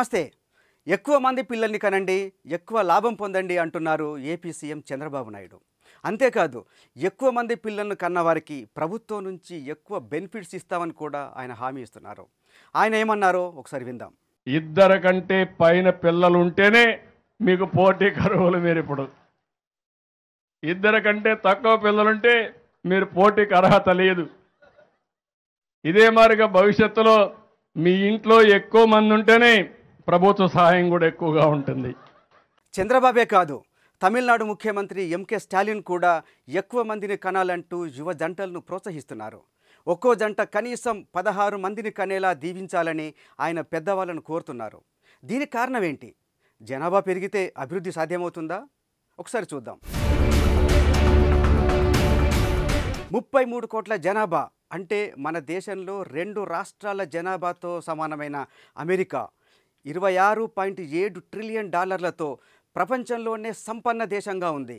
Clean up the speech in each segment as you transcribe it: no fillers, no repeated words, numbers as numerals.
నమస్తే. ఎక్కువ మంది పిల్లల్ని కనండి, ఎక్కువ లాభం పొందండి అంటున్నారు ఏపీ సీఎం చంద్రబాబు నాయుడు. అంతేకాదు ఎక్కువ మంది పిల్లలను కన్నవారికి ప్రభుత్వం నుంచి ఎక్కువ బెనిఫిట్స్ ఇస్తామని కూడా ఆయన హామీ ఇస్తున్నారు. ఆయన ఏమన్నారో ఒకసారి విందాం. ఇద్దరు కంటే పైన పిల్లలు ఉంటేనే మీకు పోటీ కరువులు. మీరు ఇప్పుడు ఇద్దరు కంటే తక్కువ పిల్లలుంటే మీరు పోటీకి అర్హత లేదు. ఇదే మారిగా భవిష్యత్తులో మీ ఇంట్లో ఎక్కువ మంది ఉంటేనే ప్రభుత్వ సహాయం కూడా ఎక్కువగా ఉంటుంది. చంద్రబాబే కాదు, తమిళనాడు ముఖ్యమంత్రి ఎంకే స్టాలిన్ కూడా ఎక్కువ మందిని కనాలంటూ యువ జంటలను ప్రోత్సహిస్తున్నారు. ఒక్కో జంట కనీసం 16 మందిని కనేలా దీవించాలని ఆయన పెద్దవాళ్ళను కోరుతున్నారు. దీనికి కారణం ఏంటి? జనాభా పెరిగితే అభివృద్ధి సాధ్యమవుతుందా? ఒకసారి చూద్దాం. 33 కోట్ల జనాభా అంటే మన దేశంలో 2 రాష్ట్రాల జనాభాతో సమానమైన అమెరికా 26.7 ట్రిలియన్ డాలర్లతో ప్రపంచంలోనే సంపన్న దేశంగా ఉంది.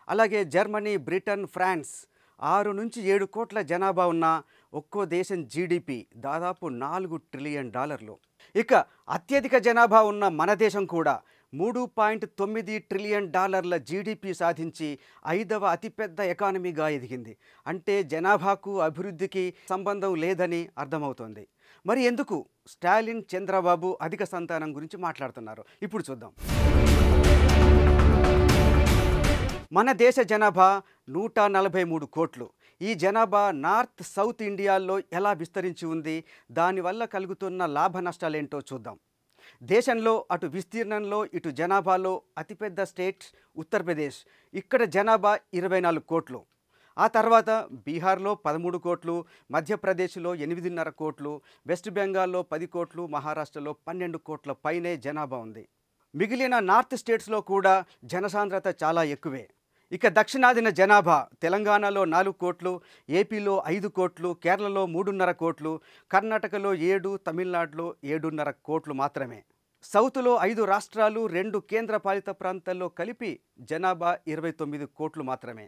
అలాగే జర్మనీ, బ్రిటన్, ఫ్రాన్స్ 6 నుంచి 7 కోట్ల జనాభా ఉన్న ఒక్కో దేశం జీడిపి దాదాపు 4 ట్రిలియన్ డాలర్లు. ఇక అత్యధిక జనాభా ఉన్న మన దేశం కూడా 3.9 ట్రిలియన్ డాలర్ల జీడిపి సాధించి 5వ అతిపెద్ద ఎకానమీగా ఎదిగింది. అంటే జనాభాకు అభివృద్ధికి సంబంధం లేదని అర్థమవుతోంది. మరి ఎందుకు స్టాలిన్, చంద్రబాబు అధిక సంతానం గురించి మాట్లాడుతున్నారు? ఇప్పుడు చూద్దాం. మన దేశ జనాభా 143 కోట్లు. ఈ జనాభా నార్త్, సౌత్ ఇండియాల్లో ఎలా విస్తరించి ఉంది, దానివల్ల కలుగుతున్న లాభ నష్టాలేంటో చూద్దాం. దేశంలో అటు విస్తీర్ణంలో ఇటు జనాభాలో అతిపెద్ద స్టేట్ ఉత్తరప్రదేశ్. ఇక్కడ జనాభా 24 కోట్లు. ఆ తర్వాత బీహార్లో 13 కోట్లు, మధ్యప్రదేశ్లో 8.5 కోట్లు, వెస్ట్ బెంగాల్లో 10 కోట్లు, మహారాష్ట్రలో 12 కోట్ల పైనే జనాభా ఉంది. మిగిలిన నార్త్ స్టేట్స్లో కూడా జనసాంద్రత చాలా ఎక్కువే. ఇక దక్షిణాదిన జనాభా తెలంగాణలో 4 కోట్లు, ఏపీలో 5 కోట్లు, కేరళలో 3.5 కోట్లు, కర్ణాటకలో 7, తమిళనాడులో 7.5 కోట్లు మాత్రమే. సౌత్లో 5 రాష్ట్రాలు, 2 కేంద్రపాలిత ప్రాంతాల్లో కలిపి జనాభా 29 కోట్లు మాత్రమే.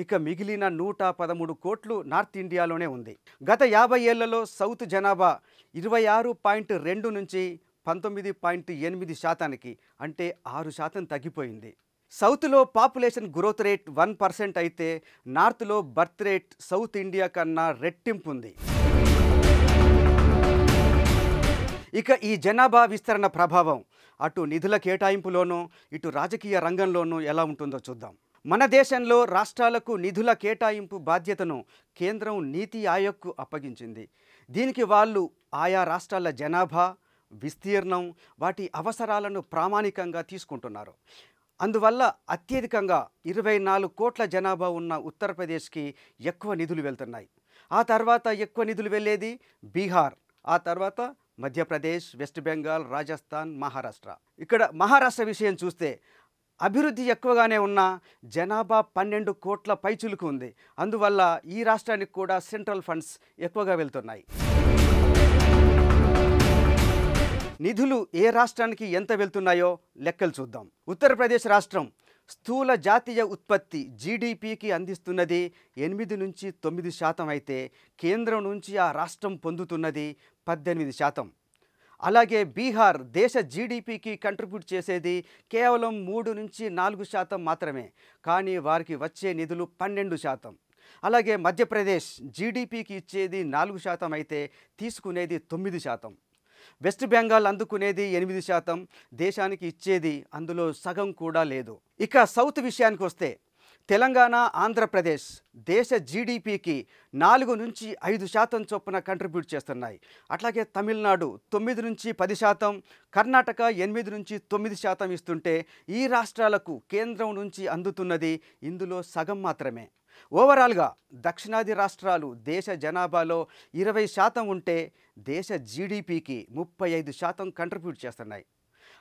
ఇక మిగిలిన 113 కోట్లు నార్త్ ఇండియాలోనే ఉంది. గత 50 ఏళ్లలో సౌత్ జనాభా 26.2 నుంచి 19.8% అంటే 6% తగ్గిపోయింది. సౌత్లో పాపులేషన్ గ్రోత్ రేట్ 1% అయితే నార్త్లో బర్త్ రేట్ సౌత్ ఇండియా కన్నా రెట్టింపు ఉంది. ఇక ఈ జనాభా విస్తరణ ప్రభావం అటు నిధుల కేటాయింపులోనూ ఇటు రాజకీయ రంగంలోనూ ఎలా ఉంటుందో చూద్దాం. మన దేశంలో రాష్ట్రాలకు నిధుల కేటాయింపు బాధ్యతను కేంద్రం నీతి ఆయోగ్కు అప్పగించింది. దీనికి వాళ్ళు ఆయా రాష్ట్రాల జనాభా, విస్తీర్ణం, వాటి అవసరాలను ప్రామాణికంగా తీసుకుంటున్నారు. అందువల్ల అత్యధికంగా 24 కోట్ల జనాభా ఉన్న ఉత్తరప్రదేశ్కి ఎక్కువ నిధులు వెళ్తున్నాయి. ఆ తర్వాత ఎక్కువ నిధులు వెళ్ళేది బీహార్, ఆ తర్వాత మధ్యప్రదేశ్, వెస్ట్ బెంగాల్, రాజస్థాన్, మహారాష్ట్ర. ఇక్కడ మహారాష్ట్ర విషయం చూస్తే అభివృద్ధి ఎక్కువగానే ఉన్న జనాభా 12 కోట్ల పైచులుకు ఉంది. అందువల్ల ఈ రాష్ట్రానికి కూడా సెంట్రల్ ఫండ్స్ ఎక్కువగా వెళ్తున్నాయి. నిధులు ఏ రాష్ట్రానికి ఎంత వెళ్తున్నాయో లెక్కలు చూద్దాం. ఉత్తరప్రదేశ్ రాష్ట్రం స్థూల జాతీయ ఉత్పత్తి జీడిపికి అందిస్తున్నది 8 నుంచి 9% అయితే కేంద్రం నుంచి ఆ రాష్ట్రం పొందుతున్నది 18%. అలాగే బీహార్ దేశ జీడిపికి కంట్రిబ్యూట్ చేసేది కేవలం 3 నుంచి 4% మాత్రమే, కానీ వారికి వచ్చే నిధులు 12%. అలాగే మధ్యప్రదేశ్ జీడిపికి ఇచ్చేది 4% అయితే తీసుకునేది 9%. వెస్ట్ బెంగాల్ అందుకునేది 8%, దేశానికి ఇచ్చేది అందులో సగం కూడా లేదు. ఇక సౌత్ విషయానికి వస్తే తెలంగాణ, ఆంధ్రప్రదేశ్ దేశ జీడిపికి 4 నుంచి 5% చొప్పున కంట్రిబ్యూట్ చేస్తున్నాయి. అట్లాగే తమిళనాడు 9 నుంచి 10%, కర్ణాటక 8 నుంచి 9% ఇస్తుంటే ఈ రాష్ట్రాలకు కేంద్రం నుంచి అందుతున్నది ఇందులో సగం మాత్రమే. ఓవరాల్గా దక్షిణాది రాష్ట్రాలు దేశ జనాభాలో 20% ఉంటే దేశ జీడిపికి 35% కంట్రిబ్యూట్ చేస్తున్నాయి.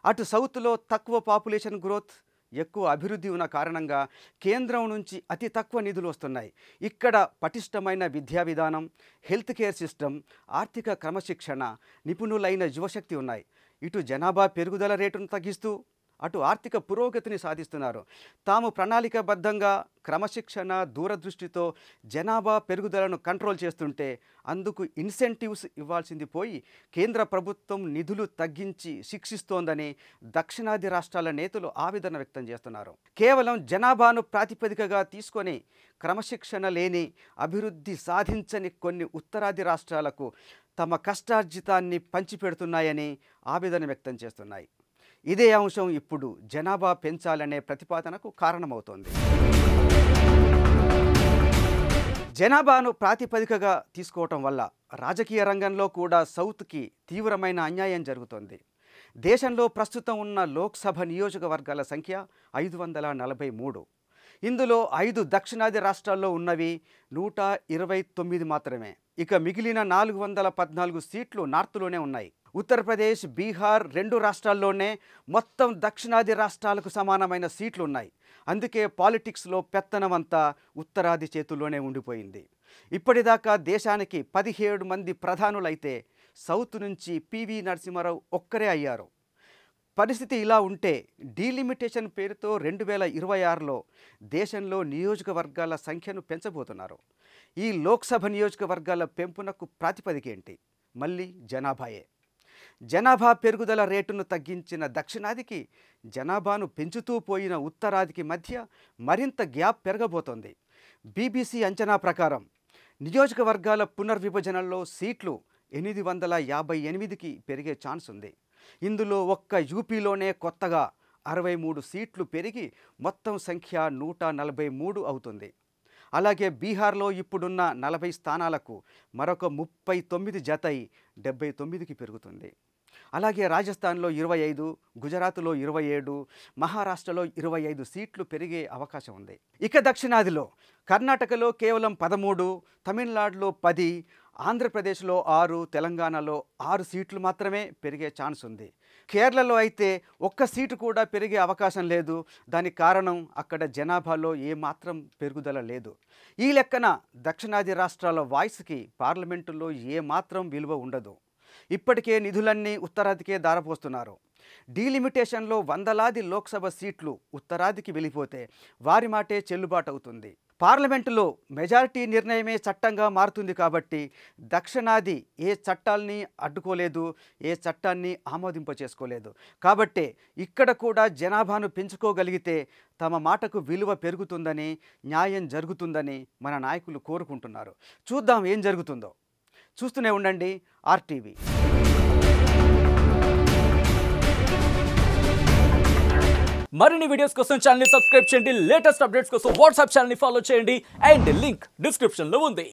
అటు సౌత్లో తక్కువ పాపులేషన్ గ్రోత్, ఎక్కువ అభివృద్ధి ఉన్న కారణంగా కేంద్రం నుంచి అతి తక్కువ నిధులు వస్తున్నాయి. ఇక్కడ పటిష్టమైన విద్యా విధానం, హెల్త్ కేర్ సిస్టమ్, ఆర్థిక క్రమశిక్షణ, నిపుణులైన యువశక్తి ఉన్నాయి. ఇటు జనాభా పెరుగుదల రేటును తగ్గిస్తూ అటు ఆర్థిక పురోగతిని సాధిస్తున్నారు. తాము ప్రణాళికాబద్ధంగా క్రమశిక్షణ దూరదృష్టితో జనాభా పెరుగుదలను కంట్రోల్ చేస్తుంటే అందుకు ఇన్సెంటివ్స్ ఇవ్వాల్సింది పోయి కేంద్ర ప్రభుత్వం నిధులు తగ్గించి శిక్షిస్తోందని దక్షిణాది రాష్ట్రాల నేతలు ఆవేదన వ్యక్తం చేస్తున్నారు. కేవలం జనాభాను ప్రాతిపదికగా తీసుకొని క్రమశిక్షణ లేని అభివృద్ధి సాధించని కొన్ని ఉత్తరాది రాష్ట్రాలకు తమ కష్టార్జితాన్ని పంచిపెడుతున్నాయని ఆవేదన వ్యక్తం చేస్తున్నాయి. ఇదే అంశం ఇప్పుడు జనాభా పెంచాలనే ప్రతిపాదనకు కారణమవుతోంది. జనాభాను ప్రాతిపదికగా తీసుకోవటం వల్ల రాజకీయ రంగంలో కూడా సౌత్కి తీవ్రమైన అన్యాయం జరుగుతోంది. దేశంలో ప్రస్తుతం ఉన్న లోక్సభ నియోజకవర్గాల సంఖ్య 543. ఇందులో 5 దక్షిణాది రాష్ట్రాల్లో ఉన్నవి 129 మాత్రమే. ఇక మిగిలిన 414 సీట్లు నార్త్లోనే ఉన్నాయి. ఉత్తరప్రదేశ్, బీహార్ 2 రాష్ట్రాల్లోనే మొత్తం దక్షిణాది రాష్ట్రాలకు సమానమైన సీట్లు ఉన్నాయి. అందుకే పాలిటిక్స్లో పెత్తనమంతా ఉత్తరాది చేతుల్లోనే ఉండిపోయింది. ఇప్పటిదాకా దేశానికి 17 మంది ప్రధానులైతే సౌత్ నుంచి పివి నరసింహారావు ఒక్కరే అయ్యారు. పరిస్థితి ఇలా ఉంటే డీలిమిటేషన్ పేరుతో 2026లో దేశంలో నియోజకవర్గాల సంఖ్యను పెంచబోతున్నారు. ఈ లోక్సభ నియోజకవర్గాల పెంపునకు ప్రాతిపదిక ఏంటి? మళ్ళీ జనాభాయే. జనాభా పెరుగుదల రేటును తగ్గించిన దక్షిణాదికి జనాభాను పెంచుతూ పోయిన ఉత్తరాదికి మధ్య మరింత గ్యాప్ పెరగబోతోంది. బీబీసీ అంచనా ప్రకారం నియోజకవర్గాల పునర్విభజనలో సీట్లు 858కి పెరిగే ఛాన్స్ ఉంది. ఇందులో ఒక్క యూపీలోనే కొత్తగా 63 సీట్లు పెరిగి మొత్తం సంఖ్య 143 అవుతుంది. అలాగే బీహార్లో ఇప్పుడున్న 40 స్థానాలకు మరొక 39 జతై 79కి పెరుగుతుంది. అలాగే రాజస్థాన్లో 25, గుజరాత్లో 27, మహారాష్ట్రలో 25 సీట్లు పెరిగే అవకాశం ఉంది. ఇక దక్షిణాదిలో కర్ణాటకలో కేవలం 13, తమిళనాడులో 10, ఆంధ్రప్రదేశ్లో 6, తెలంగాణలో 6 సీట్లు మాత్రమే పెరిగే ఛాన్స్ ఉంది. కేరళలో అయితే ఒక్క సీటు కూడా పెరిగే అవకాశం లేదు. దానికి కారణం అక్కడ జనాభాలో ఏమాత్రం పెరుగుదల లేదు. ఈ లెక్కన దక్షిణాది రాష్ట్రాల వాయిస్కి పార్లమెంటులో ఏమాత్రం విలువ ఉండదు. ఇప్పటికే నిధులన్నీ ఉత్తరాదికే దారపోస్తున్నారు. డీలిమిటేషన్లో వందలాది లోక్సభ సీట్లు ఉత్తరాదికి వెళ్ళిపోతే వారి మాటే చెల్లుబాటు అవుతుంది. పార్లమెంటులో మెజారిటీ నిర్ణయమే చట్టంగా మారుతుంది. కాబట్టి దక్షిణాది ఏ చట్టాల్ని అడ్డుకోలేదు, ఏ చట్టాన్ని ఆమోదింపచేసుకోలేదు. కాబట్టే ఇక్కడ కూడా జనాభాను పెంచుకోగలిగితే తమ మాటకు విలువ పెరుగుతుందని, న్యాయం జరుగుతుందని మన నాయకులు కోరుకుంటున్నారు. చూద్దాం ఏం జరుగుతుందో. చూస్తూనే ఉండండి ఆర్టీవీ. మరిన్ని వీడియోస్ కోసం ఛానల్ ని సబ్స్క్రైబ్ చేయండి. లేటెస్ట్ అప్డేట్స్ కోసం వాట్సాప్ ఛానల్ ని ఫాలో చేయండి. అండ్ లింక్ డిస్క్రిప్షన్ లో ఉంది.